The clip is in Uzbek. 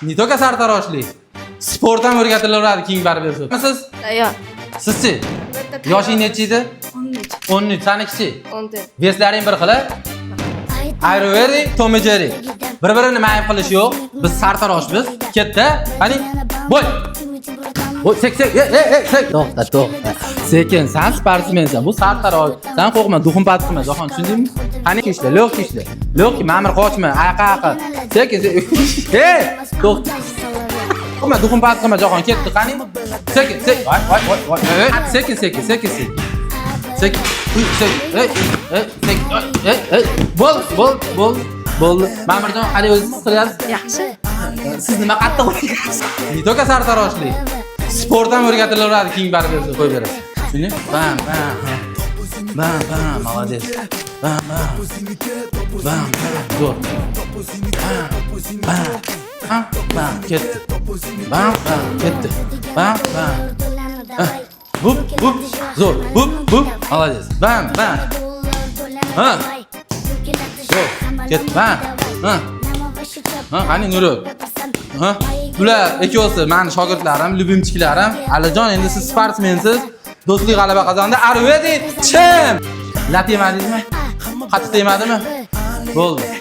Ne to'ka sartaroshlik. Sport ham o'rgatiladi King Barbershop. Siz? Yo'q. Sizchi? Yoshing necha edi? 13. Sanikichi? 14. Veslaring bir xil. Ayrovering, Tom and Jerry. Bir-birini mayib qilish yo'q. Biz sartaroshmiz. Ketdi. Qani, bo'y. Bo'y, sek. To'xta. Sekin, sen sportsmensan. Bu sartarosh. Sen qo'rqma, duxumpat qilma, Jahon, tushundingmi? Qani ishla, lo'q ishla. Lo'q, ma'mur qochma, aqa. Sekin. Hey, to'xta. Qo'rqma, duxumpat qilma, Jahon, ketdi, qani. Sekin. Voy. Sekin. Hey. Bo'ldi. Ma'murjon, qani o'zingiz qilyapsiz? Yaxshi. Siz nima qattiq o'rganyapsiz? Ne to'ka sartaroshlik. Sport ham o'rgatiladi King Barbershop qo'yib berasiz. Tushundingmi? Bam. Молодец. Bam. Zo'r. Bam. Ketdi. Bam. Ketdi. Bam. Bup. Zo'r. Bup. Молодец. Bam. Ha. Zo'r. Ketdi. Bam. Ha, qani Nurul. Ha? Bular ikkovsi meni shogirdlarim, lyubimchiklarim. Alijon, endi siz sportsmensiz. Do'stlik g'alaba qozondi. Arvedi, chim. Lat yemadingizmi? Qattiq yemadimi? Bo'ldi.